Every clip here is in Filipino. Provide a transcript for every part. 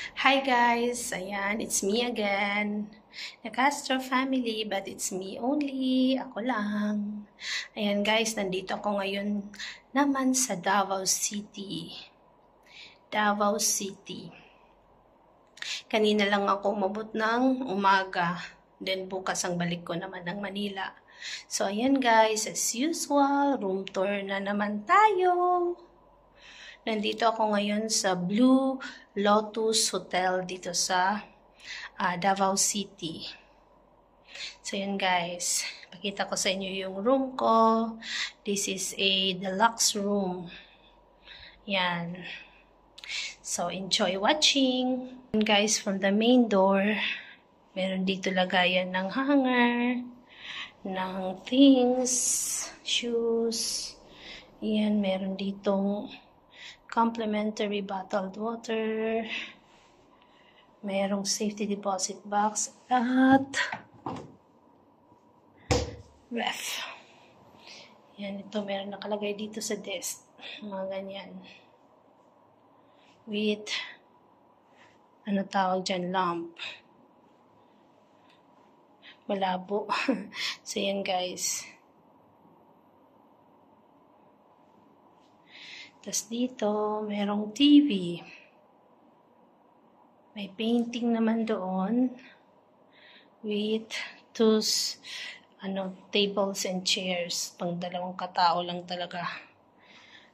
Hi guys! Ayan, it's me again. The Castro family, but it's me only. Ako lang. Ayan guys, nandito ako ngayon naman sa Davao City. Davao City. Kanina lang ako umabot ng umaga. Then bukas ang balik ko naman ng Manila. So ayan guys, as usual, room tour na naman tayo. Nandito ako ngayon sa Blue Lotus Hotel dito sa Davao City. So yun guys, pakita ko sa inyo yung room ko. This is a deluxe room. Yan. So enjoy watching. And guys, from the main door, meron dito lagayan ng hanger, ng things, shoes. Yan, meron ditong complimentary bottled water, mayroong safety deposit box at ref. Yan, ito meron nakalagay dito sa desk, mga ganyan. With, ano tawag dyan, lamp. Malabo. So yan guys. Tapos dito, merong TV. May painting naman doon. With two tables and chairs. Pang dalawang katao lang talaga.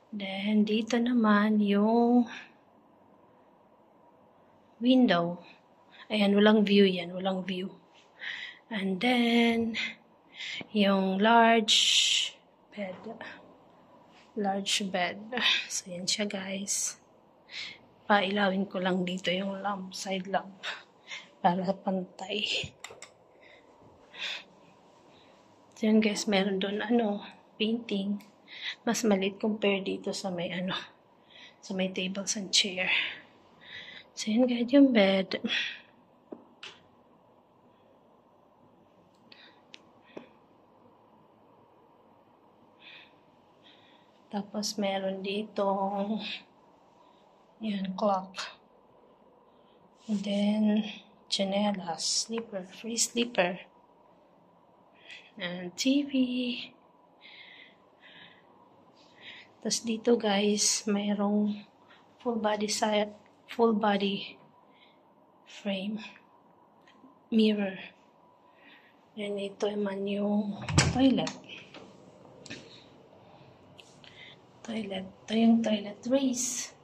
Then, dito naman yung window. Ayan, walang view yan. Walang view. And then, yung large bed. So, yan siya guys. Pailawin ko lang dito yung lamp, side lamp. Para pantay. So, yan guys, meron doon painting. Mas maliit compare dito sa may sa may tables and chair. So, yan guys, yung bed. Tapos, meron dito yan, clock. And then, chanelas, sleeper, free sleeper. And TV. Tapos dito guys, mayroong full body frame. Mirror. Then, ito naman yung toilet. Ito yung toilet trays.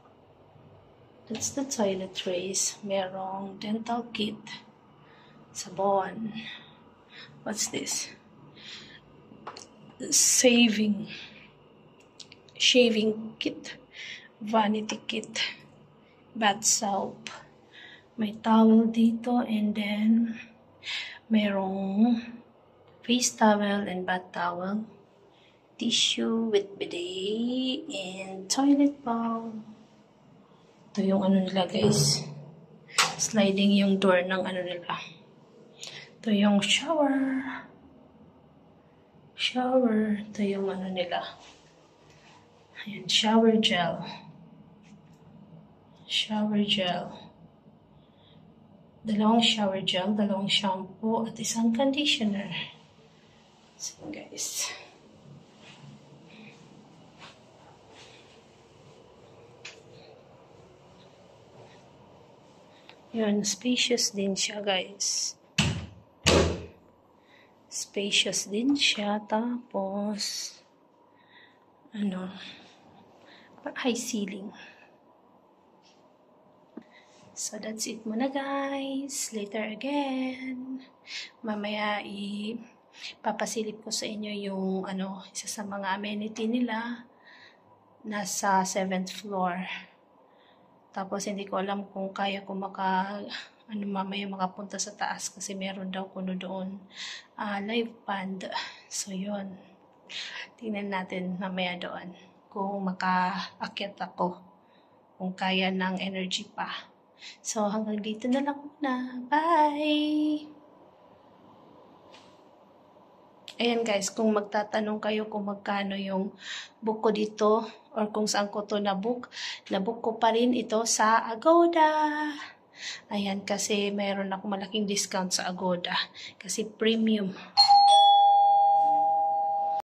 That's the toilet trays. Merong dental kit. Sabon. What's this? Shaving kit. Vanity kit. Bath soap. May towel dito. And then, merong face towel and bath towel. Tissue with bidet and toilet bowl. Ito yung nila guys. Sliding yung door ng nila. Ito yung shower. Ito yung nila. Ayan, shower gel. Dalawang shower gel, dalawang shampoo, at isang conditioner. So guys. Yun, spacious din siya guys. Tapos, high ceiling. So, that's it muna guys. Later again. Mamaya papasilip ko sa inyo yung isa sa mga amenity nila. Nasa 7th floor. Tapos, hindi ko alam kung kaya ko mamaya makapunta sa taas kasi meron daw kuno doon live band. So, yun. Tingnan natin mamaya doon kung makaakyat ako. Kung kaya ng energy pa. So, hanggang dito na lang muna. Bye! Ayan guys, kung magtatanong kayo kung magkano yung book ko dito or kung saan ko to nabook ko pa rin ito sa Agoda. Ayan, kasi mayroon ako malaking discount sa Agoda. Kasi premium